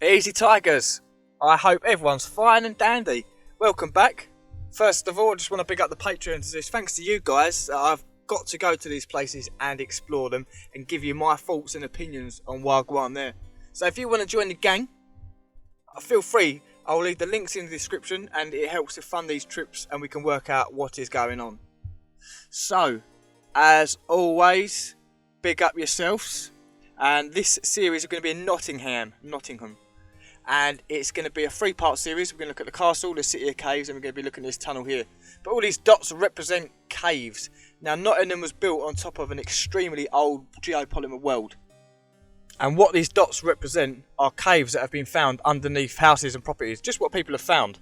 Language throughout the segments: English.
Easy Tigers! I hope everyone's fine and dandy. Welcome back. First of all, I just want to big up the Patreons. It's thanks to you guys that I've got to go to these places and explore them and give you my thoughts and opinions on Wagwan there. So if you want to join the gang, feel free. I'll leave the links in the description and it helps to fund these trips and we can work out what is going on. So, as always, big up yourselves. And this series is going to be in Nottingham. And it's going to be a 3-part series. We're going to look at the castle, the city of caves, and we're going to be looking at this tunnel here. But all these dots represent caves. Now, Nottingham was built on top of an extremely old geopolymer world. And what these dots represent are caves that have been found underneath houses and properties. Just what people have found.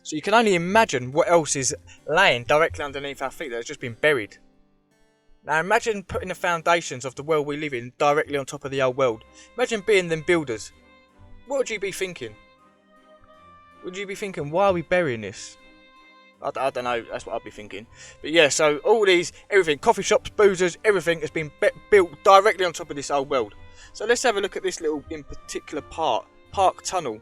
So you can only imagine what else is laying directly underneath our feet that has just been buried. Now imagine putting the foundations of the world we live in directly on top of the old world. Imagine being them builders. What would you be thinking? Would you be thinking, why are we burying this? I don't know, that's what I'd be thinking. But yeah, so all these, everything, coffee shops, boozers, everything has been built directly on top of this old world. So let's have a look at this little, in particular part. Park Tunnel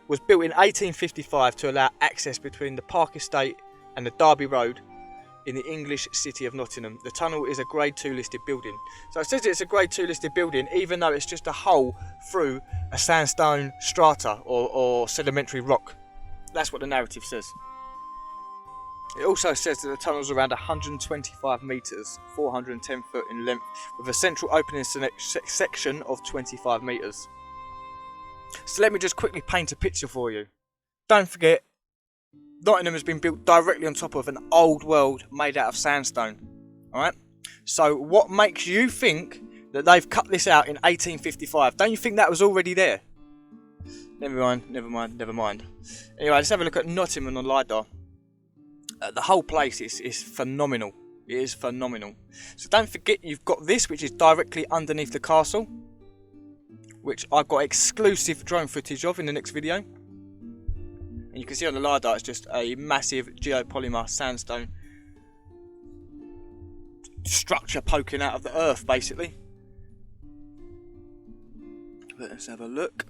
was built in 1855 to allow access between the Park Estate and the Derby Road in the English city of Nottingham. The tunnel is a Grade 2 listed building. So it says it's a Grade 2 listed building even though it's just a hole through a sandstone strata or sedimentary rock. That's what the narrative says. It also says that the tunnel is around 125 metres, 410 foot in length, with a central opening section of 25 metres. So let me just quickly paint a picture for you. Don't forget, Nottingham has been built directly on top of an old world made out of sandstone. Alright? So what makes you think that they've cut this out in 1855? Don't you think that was already there? Never mind. Anyway, let's have a look at Nottingham on LiDAR. The whole place is phenomenal. It is phenomenal. So don't forget you've got this, which is directly underneath the castle, which I've got exclusive drone footage of in the next video. And you can see on the LiDAR it's just a massive geopolymer sandstone structure poking out of the earth, basically. Let's have a look.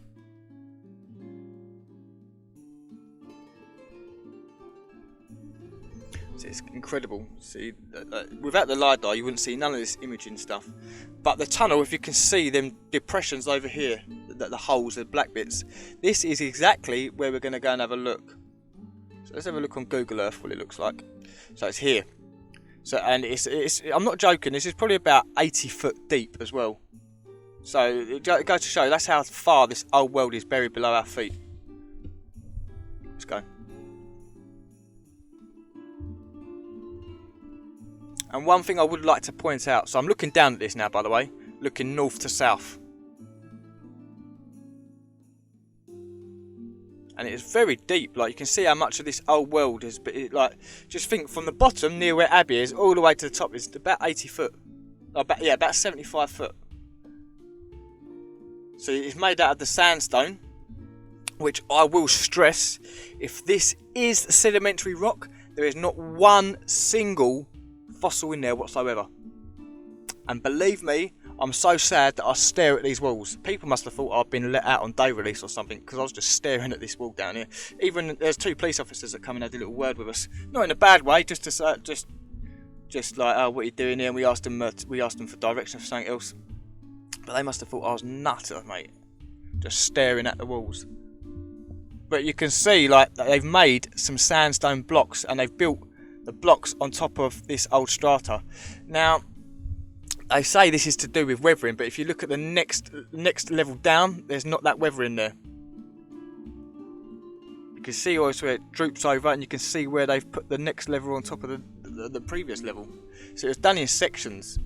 So it's incredible. See, without the LiDAR you wouldn't see none of this imaging stuff. But the tunnel, if you can see them depressions over here, the holes, the black bits, this is exactly where we're going to go and have a look. So let's have a look on Google Earth what it looks like. So it's here. So and it's I'm not joking, this is probably about 80 foot deep as well. So it goes to show that's how far this old world is buried below our feet. Let's go. And one thing I would like to point out, so I'm looking down at this now, by the way, looking north to south. And it is very deep, like you can see how much of this old world is, but like, just think from the bottom near where Abbey is, all the way to the top is about 80 foot. About 75 foot. So it's made out of the sandstone, which I will stress, if this is sedimentary rock, there is not one single fossil in there whatsoever. And believe me, I'm so sad that I stare at these walls. People must have thought I'd been let out on day release or something, because I was just staring at this wall down here. Even there's 2 police officers that come and had a little word with us, not in a bad way, just to just like, oh, what are you doing here? And we asked them for direction for something else, but they must have thought I was nutter, mate, just staring at the walls. But you can see, like, they've made some sandstone blocks and they've built the blocks on top of this old strata. Now, they say this is to do with weathering, but if you look at the next level down, there's not that weathering there. You can see also where it droops over, and you can see where they've put the next level on top of the previous level. So it's done in sections.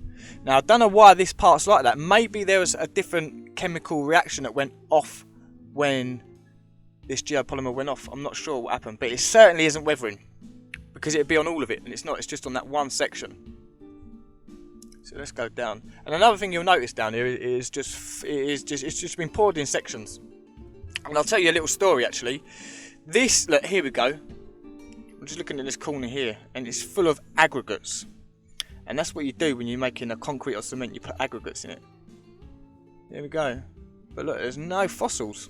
Now, I don't know why this part's like that. Maybe there was a different chemical reaction that went off when this geopolymer went off. I'm not sure what happened, but it certainly isn't weathering, because it'd be on all of it, and it's not. It's just on that one section. So let's go down. And another thing you'll notice down here is it's just been poured in sections. And I'll tell you a little story actually. This, look, here we go. I'm just looking at this corner here, and it's full of aggregates. And that's what you do when you're making a concrete or cement. You put aggregates in it. There we go. But look, there's no fossils.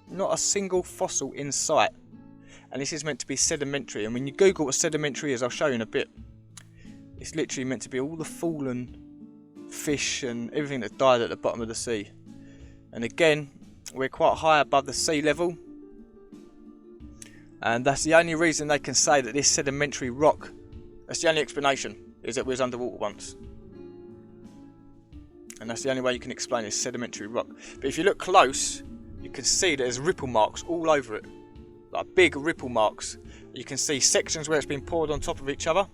Not a single fossil in sight. And this is meant to be sedimentary. And when you Google what sedimentary is, I'll show you in a bit. It's literally meant to be all the fallen fish and everything that died at the bottom of the sea. And again, we're quite high above the sea level. And that's the only reason they can say that this sedimentary rock, that's the only explanation, is that it was underwater once. And that's the only way you can explain this sedimentary rock. But if you look close, you can see that there's ripple marks all over it. Like big ripple marks. You can see sections where it's been poured on top of each other.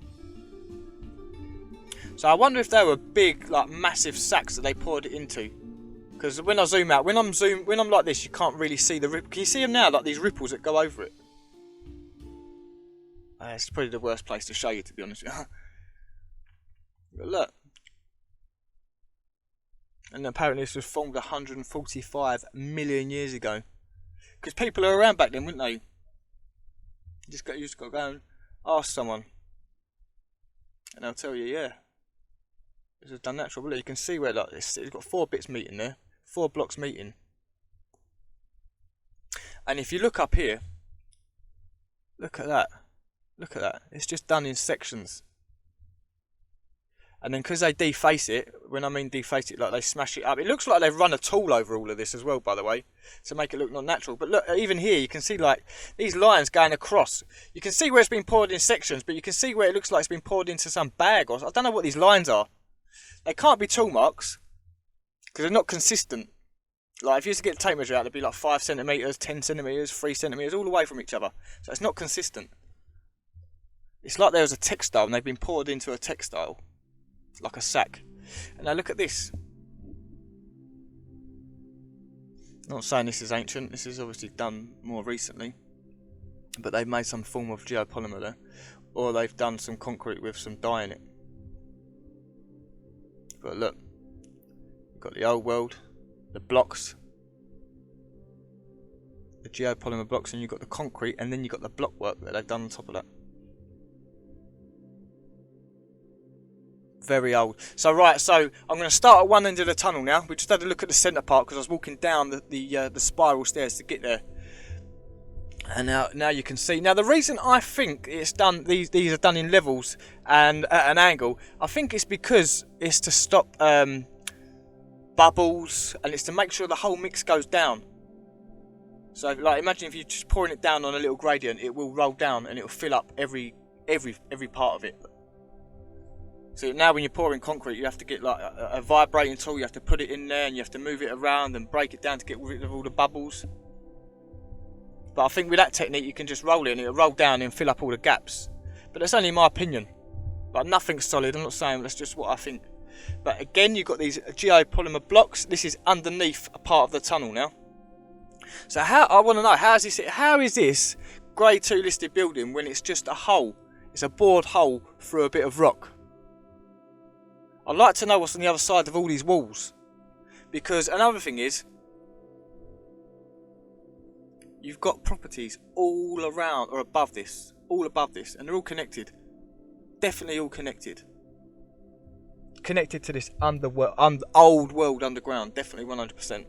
So I wonder if they were big, like massive sacks that they poured it into. Because when I zoom out, when I'm like this, you can't really see the ripple. Can you see them now? Like these ripples that go over it. It's probably the worst place to show you, to be honest with you. But look. And apparently this was formed 145 million years ago. Because people are around back then, wouldn't they? You just got to go and ask someone. And they'll tell you, yeah. This was done natural. But look, you can see where like this, it's got 4 bits meeting there. 4 blocks meeting. And if you look up here, look at that. Look at that. It's just done in sections. And then because they deface it, when I mean deface it, like they smash it up. It looks like they've run a tool over all of this as well, by the way, to make it look not natural. But look, even here, you can see like these lines going across. You can see where it's been poured in sections, but you can see where it looks like it's been poured into some bag. Or I don't know what these lines are. They can't be tool marks because they're not consistent. Like if you used to get the tape measure out, they'd be like 5 centimeters, 10 centimeters, 3 centimeters, all away from each other. So it's not consistent. It's like there was a textile and they've been poured into a textile, like a sack. And now look at this. I'm not saying this is ancient. This is obviously done more recently, but they've made some form of geopolymer there, or they've done some concrete with some dye in it. But look, you've got the old world, the blocks, the geopolymer blocks, and you've got the concrete, and then you've got the block work that they've done on top of that. Very old. So right, so I'm going to start at one end of the tunnel now. We just had a look at the centre part because I was walking down the spiral stairs to get there. And now you can see. Now the reason I think it's done, these are done in levels and at an angle, I think it's because it's to stop bubbles, and it's to make sure the whole mix goes down. So like imagine if you're just pouring it down on a little gradient, it will roll down and it will fill up every part of it. So now when you're pouring concrete, you have to get like a vibrating tool, you have to put it in there and you have to move it around and break it down to get rid of all the bubbles. But I think with that technique you can just roll it and it'll roll down and fill up all the gaps. But that's only my opinion. Like nothing's solid, I'm not saying, that's just what I think. But again, you've got these geopolymer blocks. This is underneath a part of the tunnel now. So I want to know, how is this grade 2 listed building when it's just a hole? It's a bored hole through a bit of rock. I'd like to know what's on the other side of all these walls. Because another thing is, you've got properties all around or above this, and they're all connected. Definitely all connected. Connected to this old world underground, definitely 100%.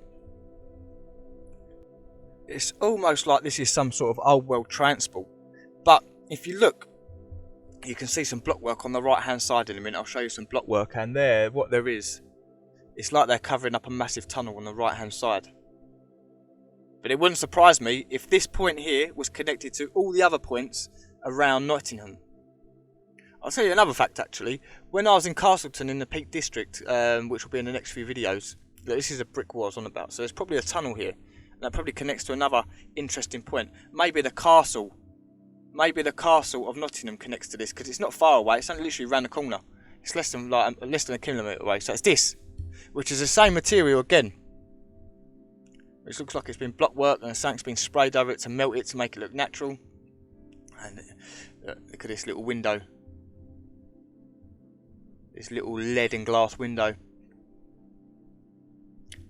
It's almost like this is some sort of old world transport. But if you look, you can see some block work on the right hand side in a minute. I'll show you some block work, and what there is, it's like they're covering up a massive tunnel on the right hand side. But it wouldn't surprise me if this point here was connected to all the other points around Nottingham. I'll tell you another fact actually. When I was in Castleton in the Peak District, which will be in the next few videos, this is a brick wall I was on about, so there's probably a tunnel here, and that probably connects to another interesting point. Maybe the castle of Nottingham connects to this, because it's not far away, it's only literally around the corner. It's less than a kilometre away, so it's this, which is the same material again. Which looks like it's been block work and something's been sprayed over it to melt it to make it look natural. And look at this little window. This little lead and glass window.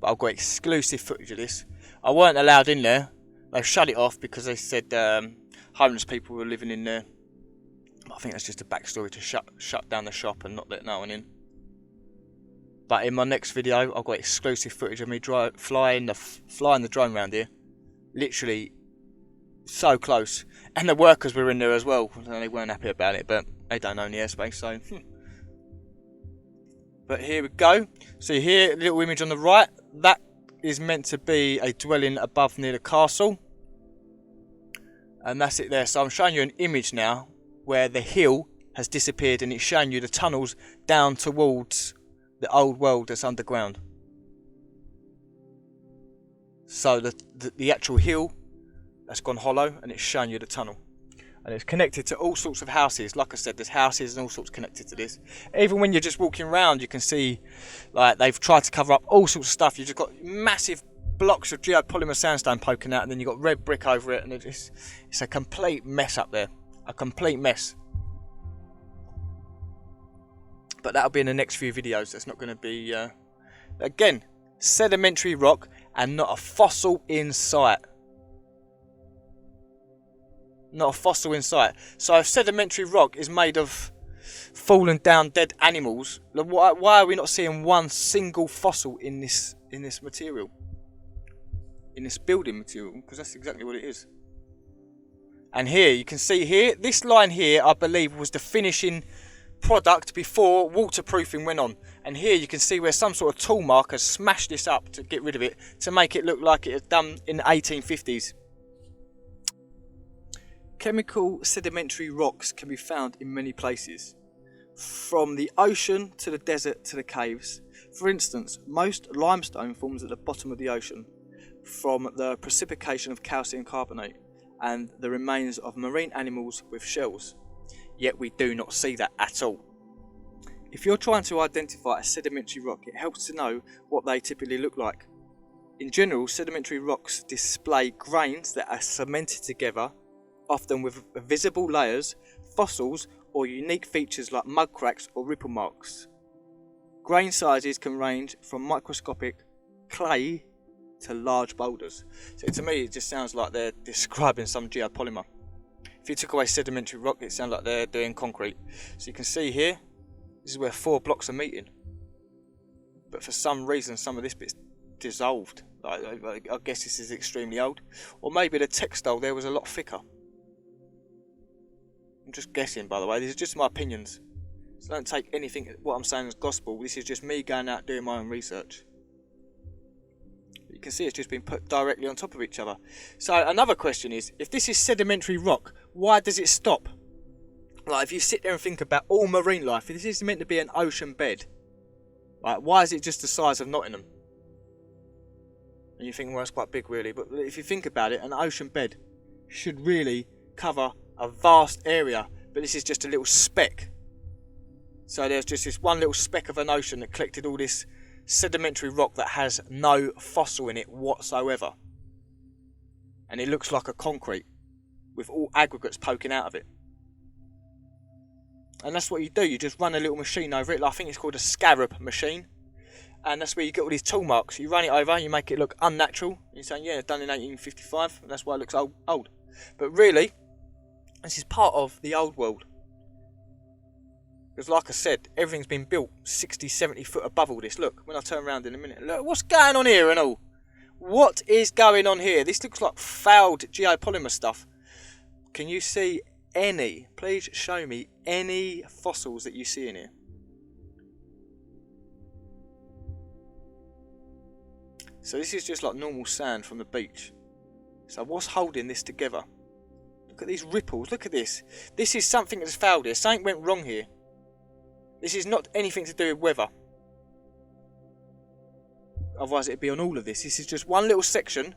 But I've got exclusive footage of this. I weren't allowed in there. They shut it off because they said homeless people were living in there. I think that's just a backstory to shut down the shop and not let no one in. But in my next video, I've got exclusive footage of me flying the drone around here, Literally so close. And the workers were in there as well. They weren't happy about it, but they don't own the airspace, so... But here we go. So here, the little image on the right, that is meant to be a dwelling above near the castle. And that's it there. So I'm showing you an image now where the hill has disappeared and it's showing you the tunnels down towards the old world that's underground. So the actual hill that's gone hollow, and it's showing you the tunnel. And it's connected to all sorts of houses. Like I said, there's houses and all sorts connected to this. Even when you're just walking around, you can see like they've tried to cover up all sorts of stuff. You've just got massive blocks of geopolymer sandstone poking out, and then you've got red brick over it, and it's a complete mess up there. A complete mess. But that'll be in the next few videos. That's not going to be... again, sedimentary rock and not a fossil in sight. Not a fossil in sight. So if sedimentary rock is made of fallen down dead animals, why are we not seeing one single fossil in this material? In this building material? Because that's exactly what it is. And here, you can see here, this line here, I believe, was the finishing product before waterproofing went on. And here you can see where some sort of tool mark has smashed this up to get rid of it, to make it look like it was done in the 1850s. Chemical sedimentary rocks can be found in many places, from the ocean to the desert to the caves. For instance, most limestone forms at the bottom of the ocean from the precipitation of calcium carbonate and the remains of marine animals with shells. Yet we do not see that at all. If you're trying to identify a sedimentary rock, it helps to know what they typically look like. In general, sedimentary rocks display grains that are cemented together, often with visible layers, fossils, or unique features like mud cracks or ripple marks. Grain sizes can range from microscopic clay to large boulders. So to me, it just sounds like they're describing some geopolymer. If you took away sedimentary rock, it sounds like they're doing concrete. So you can see here, this is where 4 blocks are meeting. But for some reason, some of this bit's dissolved. I guess this is extremely old. Or maybe the textile there was a lot thicker. I'm just guessing, by the way. These are just my opinions. So don't take anything, what I'm saying as gospel. This is just me going out doing my own research. You can see it's just been put directly on top of each other. So another question is, if this is sedimentary rock, why does it stop? Like, if you sit there and think about all marine life, if this is meant to be an ocean bed, like, why is it just the size of Nottingham? And you think, well, that's quite big, really. But if you think about it, an ocean bed should really cover a vast area, but this is just a little speck. So there's just this one little speck of an ocean that collected all this sedimentary rock that has no fossil in it whatsoever, and it looks like a concrete with all aggregates poking out of it. And that's what you do, you just run a little machine over it. I think it's called a scarab machine, and that's where you get all these tool marks. You run it over, you make it look unnatural. You're saying, yeah, done in 1855, and that's why it looks old. But really, this is part of the old world. Because like I said, everything's been built 60, 70 foot above all this. Look, when I turn around in a minute, look, what's going on here and all? What is going on here? This looks like fouled geopolymer stuff. Can you see any, please show me any fossils that you see in here? So this is just like normal sand from the beach. So what's holding this together? Look at these ripples, look at this. This is something that's fouled here, something went wrong here. This is not anything to do with weather. Otherwise it'd be on all of this. This is just one little section.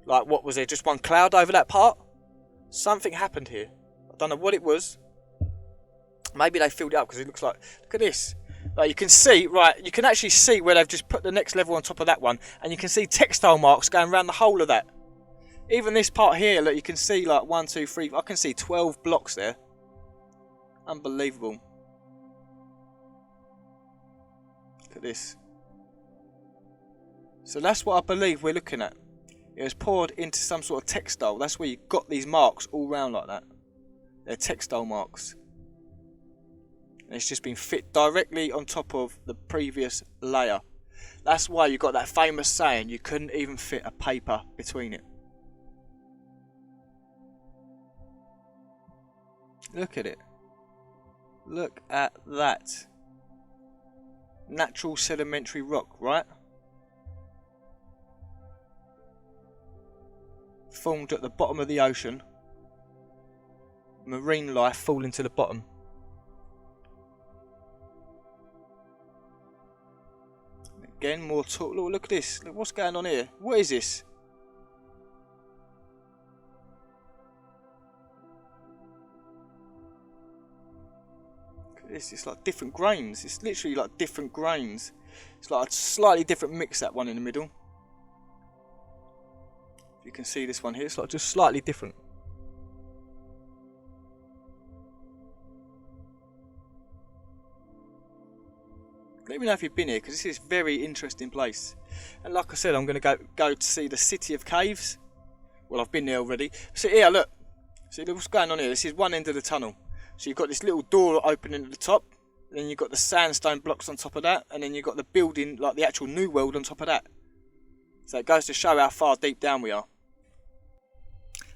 Like, what was there, just one cloud over that part? Something happened here. I don't know what it was. Maybe they filled it up because it looks like, look at this. Like, you can see, right, you can actually see where they've just put the next level on top of that one. And you can see textile marks going around the whole of that. Even this part here, look, you can see like 1, 2, 3, I can see 12 blocks there. Unbelievable. Look at this. So that's what I believe we're looking at. It was poured into some sort of textile. That's where you got these marks all round like that. They're textile marks. And it's just been fit directly on top of the previous layer. That's why you got that famous saying, you couldn't even fit a paper between it. Look at it. Look at that. Natural sedimentary rock, right? Formed at the bottom of the ocean. Marine life falling to the bottom. Again, more talk. Look at this. Look, what's going on here? What is this? Look at this. It's like different grains. It's literally like different grains. It's like a slightly different mix, that one in the middle. If you can see this one here, it's like just slightly different. Let me know if you've been here, because this is a very interesting place. And like I said, I'm going to go to see the City of Caves. Well, I've been there already. So here, look. See what's going on here? This is one end of the tunnel. So you've got this little door opening at the top. Then you've got the sandstone blocks on top of that. And then you've got the building, like the actual new world on top of that. So it goes to show how far deep down we are.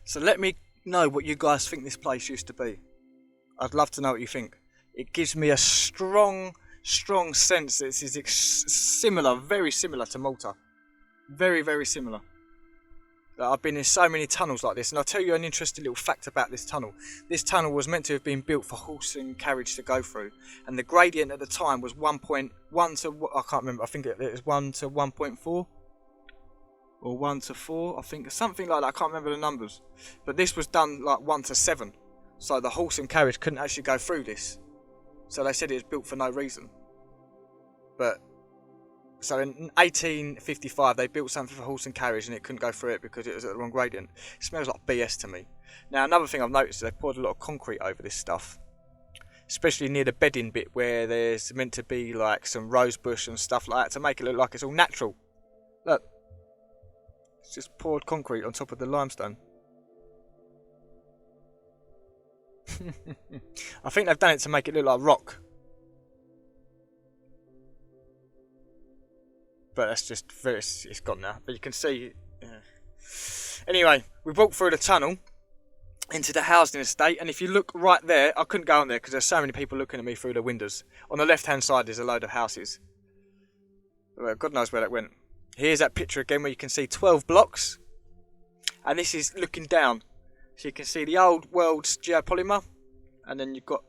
So let me know what you guys think this place used to be. I'd love to know what you think. It gives me a strong sense that this is similar, very similar to Malta. Very, very similar. I've been in so many tunnels like this, and I'll tell you an interesting little fact about this tunnel. This tunnel was meant to have been built for horse and carriage to go through, and the gradient at the time was 1.1 to, I can't remember, I think it was 1 to 1.4 or 1 to 4, I think, something like that. I can't remember the numbers, but this was done like 1 to 7, so the horse and carriage couldn't actually go through this. So they said it was built for no reason. But so in 1855 they built something for horse and carriage, and it couldn't go through it because it was at the wrong gradient. It smells like BS to me. Now another thing I've noticed is they've poured a lot of concrete over this stuff, especially near the bedding bit where there's meant to be like some rose bush and stuff like that to make it look like it's all natural. Look, it's just poured concrete on top of the limestone. I think they've done it to make it look like rock. But that's just it's gone now. But you can see. Anyway, we walked through the tunnel into the housing estate, and if you look right there, I couldn't go on there because there's so many people looking at me through the windows. On the left-hand side, there's a load of houses. Well, God knows where that went. Here's that picture again, where you can see 12 blocks, and this is looking down, so you can see the old world's geopolymer, and then you've got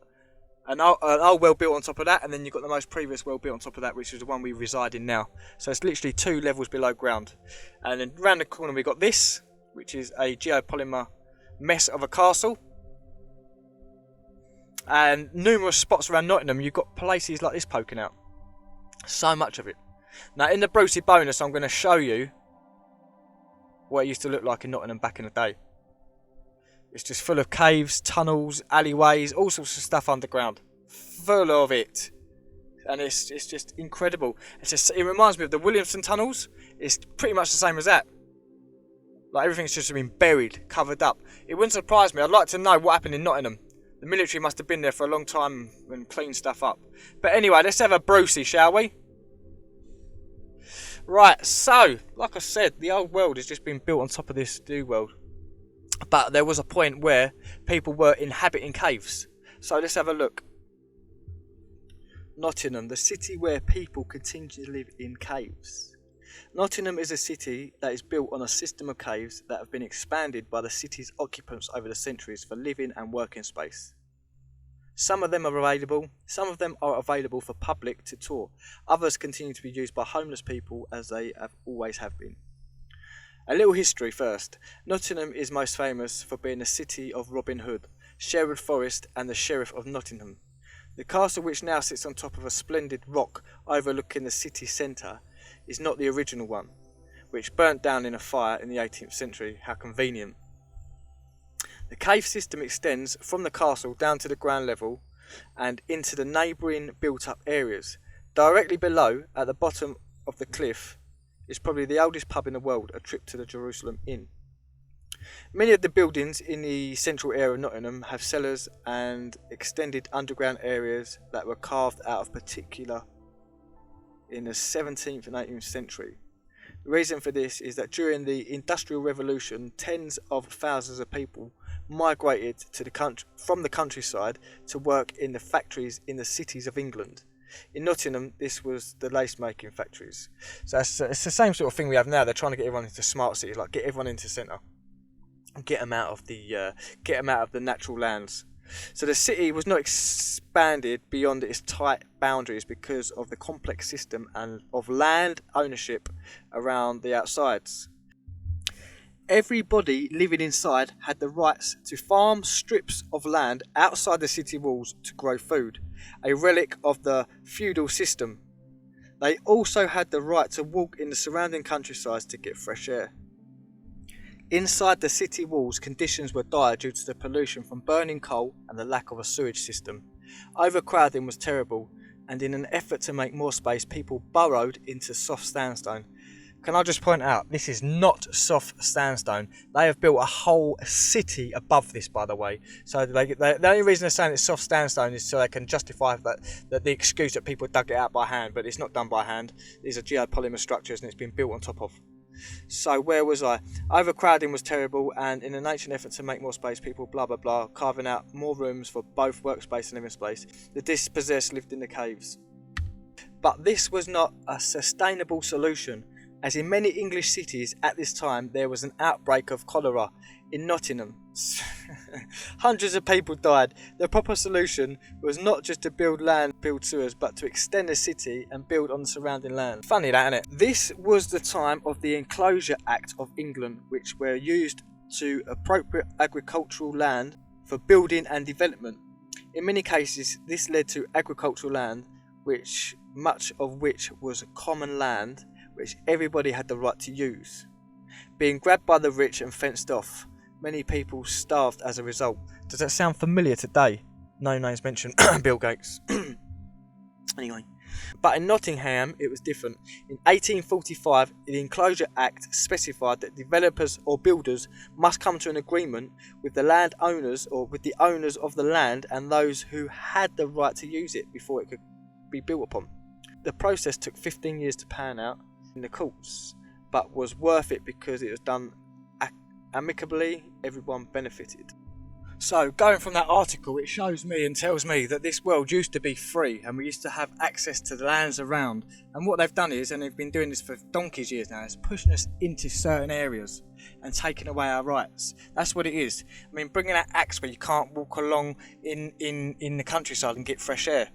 an old well built on top of that, and then you've got the most previous well built on top of that, which is the one we reside in now. So it's literally 2 levels below ground. And then round the corner we've got this, which is a geopolymer mess of a castle. And numerous spots around Nottingham, you've got places like this poking out. So much of it. Now in the Brucey bonus, I'm going to show you what it used to look like in Nottingham back in the day. It's just full of caves, tunnels, alleyways, all sorts of stuff underground. Full of it. And it's just incredible. It reminds me of the Williamson tunnels. It's pretty much the same as that. Like everything's just been buried, covered up. It wouldn't surprise me. I'd like to know what happened in Nottingham. The military must have been there for a long time and cleaned stuff up. But anyway, let's have a Brucey, shall we? Right, so, like I said, the old world has just been built on top of this new world. But there was a point where people were inhabiting caves. So let's have a look. Nottingham, the city where people continue to live in caves. Nottingham is a city that is built on a system of caves that have been expanded by the city's occupants over the centuries for living and working space. Some of them are available for public to tour. Others continue to be used by homeless people, as they always have been. A little history first. Nottingham is most famous for being the city of Robin Hood, Sherwood Forest and the Sheriff of Nottingham. The castle, which now sits on top of a splendid rock overlooking the city centre, is not the original one, which burnt down in a fire in the 18th century. How convenient. The cave system extends from the castle down to the ground level and into the neighbouring built-up areas. Directly below, at the bottom of the cliff, is probably the oldest pub in the world, A Trip to the Jerusalem Inn. Many of the buildings in the central area of Nottingham have cellars and extended underground areas that were carved out of particular in the 17th and 18th century. The reason for this is that during the Industrial Revolution, tens of thousands of people migrated to the country from the countryside to work in the factories in the cities of England. In Nottingham, this was the lace making factories. So it's the same sort of thing we have now. They're trying to get everyone into smart cities, like get everyone into centre, and get them out of the natural lands. So the city was not expanded beyond its tight boundaries because of the complex system and of land ownership around the outsides. Everybody living inside had the rights to farm strips of land outside the city walls to grow food, a relic of the feudal system. They also had the right to walk in the surrounding countryside to get fresh air. Inside the city walls, conditions were dire due to the pollution from burning coal and the lack of a sewage system. Overcrowding was terrible, and in an effort to make more space, people burrowed into soft sandstone. Can I just point out, this is not soft sandstone. They have built a whole city above this, by the way. So the only reason they're saying it's soft sandstone is so they can justify that the excuse that people dug it out by hand, but it's not done by hand. These are geopolymer structures and it's been built on top of. So where was I? Overcrowding was terrible, and in an ancient effort to make more space, people blah blah blah, carving out more rooms for both workspace and living space. The dispossessed lived in the caves. But this was not a sustainable solution, as in many English cities at this time there was an outbreak of cholera. In Nottingham, hundreds of people died. The proper solution was not just to build land, build sewers, but to extend the city and build on the surrounding land. Funny that, isn't it? This was the time of the Enclosure Act of England, which were used to appropriate agricultural land for building and development. In many cases, this led to agricultural land, much of which was common land, which everybody had the right to use, being grabbed by the rich and fenced off. Many people starved as a result. Does that sound familiar today? No names mentioned. Bill Gates. Anyway. But in Nottingham, it was different. In 1845, the Enclosure Act specified that developers or builders must come to an agreement with the landowners or with the owners of the land and those who had the right to use it before it could be built upon. The process took 15 years to pan out in the courts, but was worth it because it was done amicably. Everyone benefited. So going from that article, it shows me and tells me that this world used to be free and we used to have access to the lands around, and what they've done is, and they've been doing this for donkey's years now, is pushing us into certain areas and taking away our rights. That's what it is. I mean, bringing out acts where you can't walk along in the countryside and get fresh air.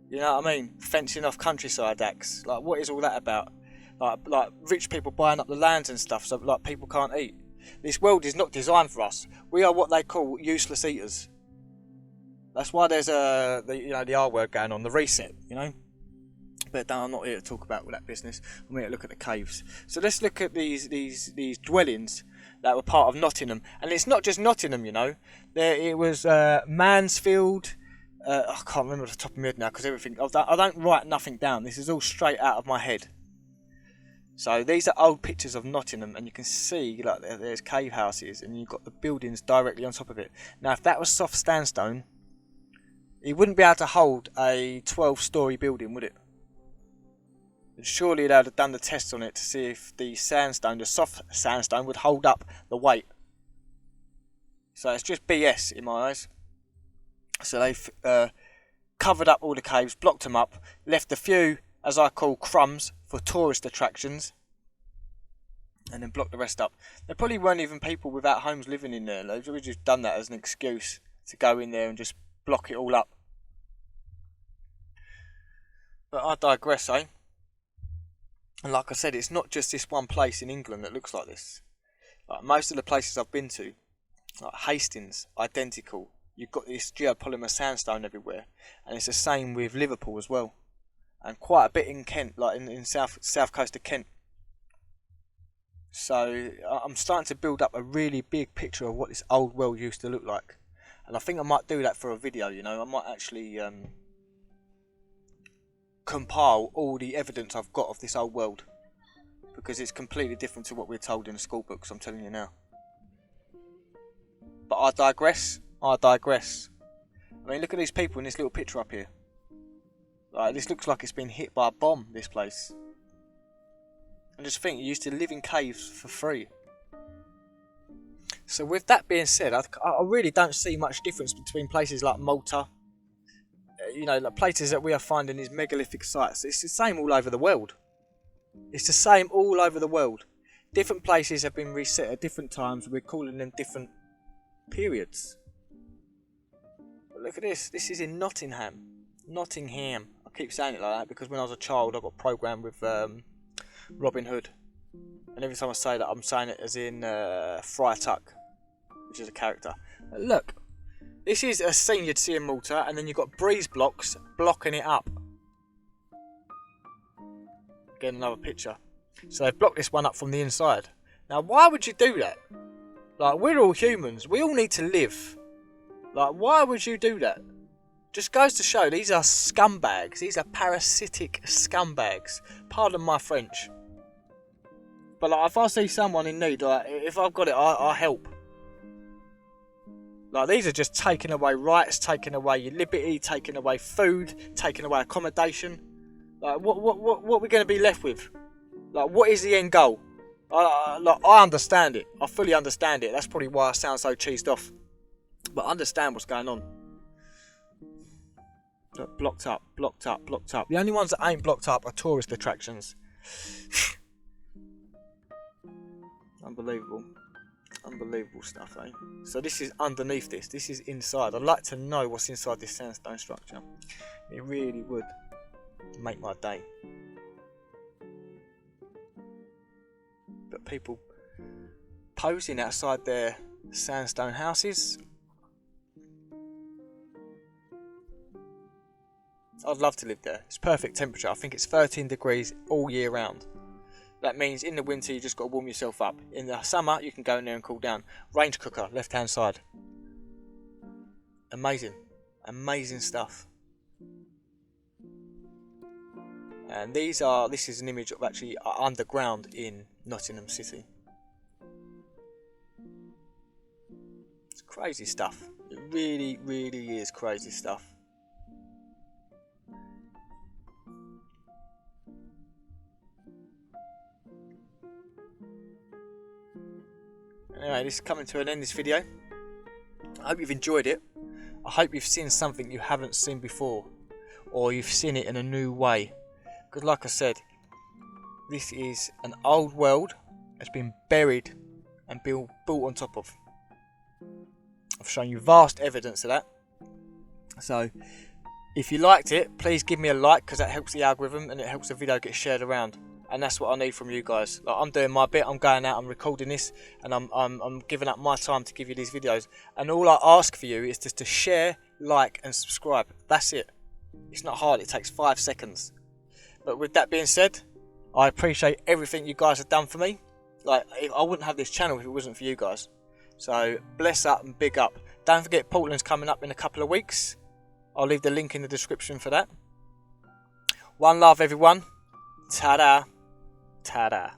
You know what I mean? Fencing off countryside acts. Like, what is all that about? Like rich people buying up the lands and stuff so like people can't eat. This world is not designed for us. We are what they call useless eaters. That's why there's the R word going on, the reset, you know. But I'm not here to talk about all that business. I'm here to look at the caves. So let's look at these dwellings that were part of Nottingham. And it's not just Nottingham, you know. It was Mansfield. I can't remember off the top of my head now because everything. I don't write nothing down. This is all straight out of my head. So these are old pictures of Nottingham, and you can see like there's cave houses, and you've got the buildings directly on top of it. Now, if that was soft sandstone, it wouldn't be able to hold a 12-storey building, would it? And surely they'd have done the tests on it to see if the sandstone, the soft sandstone, would hold up the weight. So it's just BS in my eyes. So they've covered up all the caves, blocked them up, left a few, as I call, crumbs for tourist attractions, and then blocked the rest up. There probably weren't even people without homes living in there. They've just done that as an excuse to go in there and just block it all up. But I digress, eh? And like I said, it's not just this one place in England that looks like this. Like most of the places I've been to, like Hastings, identical. You've got this geopolymer sandstone everywhere, and it's the same with Liverpool as well, and quite a bit in Kent, like in south coast of Kent. So I'm starting to build up a really big picture of what this old world used to look like, and I think I might do that for a video. You know, I might actually compile all the evidence I've got of this old world, because it's completely different to what we're told in the school books. I'm telling you now. But I digress. I mean, look at these people in this little picture up here. Like, this looks like it's been hit by a bomb, this place. And just think, you used to live in caves for free. So with that being said, I really don't see much difference between places like Malta, you know, like places that we are finding these megalithic sites. It's the same all over the world. It's the same all over the world. Different places have been reset at different times. We're calling them different periods. But look at this. This is in Nottingham. Nottingham. I keep saying it like that because when I was a child, I got programmed with Robin Hood. And every time I say that, I'm saying it as in Friar Tuck, which is a character. But look, this is a scene you'd see in Malta, and then you've got breeze blocks blocking it up. Again, another picture. So they've blocked this one up from the inside. Now, why would you do that? Like, we're all humans. We all need to live. Like, why would you do that? Just goes to show these are scumbags. These are parasitic scumbags. Pardon my French. But like, if I see someone in need, like, if I've got it, I'll help. Like, these are just taking away rights, taking away your liberty, taking away food, taking away accommodation. Like, what are we going to be left with? Like, what is the end goal? I understand it. I fully understand it. That's probably why I sound so cheesed off. But I understand what's going on. Look, blocked up, blocked up, blocked up. The only ones that ain't blocked up are tourist attractions. Unbelievable. Unbelievable stuff, eh? So this is underneath this. This is inside. I'd like to know what's inside this sandstone structure. It really would make my day. But people posing outside their sandstone houses. I'd love to live there. It's perfect temperature. I think it's 13 degrees all year round. That means in the winter you just got to warm yourself up. In the summer you can go in there and cool down. Range cooker, left hand side. Amazing. Amazing stuff. And this is an image of actually underground in Nottingham City. It's crazy stuff. It really, really is crazy stuff. Anyway, this is coming to an end, this video. I hope you've enjoyed it. I hope you've seen something you haven't seen before, or you've seen it in a new way. Because like I said, this is an old world that's been buried and built on top of. I've shown you vast evidence of that. So if you liked it, please give me a like, because that helps the algorithm and it helps the video get shared around. And that's what I need from you guys. Like, I'm doing my bit. I'm going out. I'm recording this, and I'm giving up my time to give you these videos. And all I ask for you is just to share, like, and subscribe. That's it. It's not hard. It takes 5 seconds. But with that being said, I appreciate everything you guys have done for me. Like, I wouldn't have this channel if it wasn't for you guys. So bless up and big up. Don't forget Portland's coming up in a couple of weeks. I'll leave the link in the description for that. One love, everyone. Ta-da. Ta-da.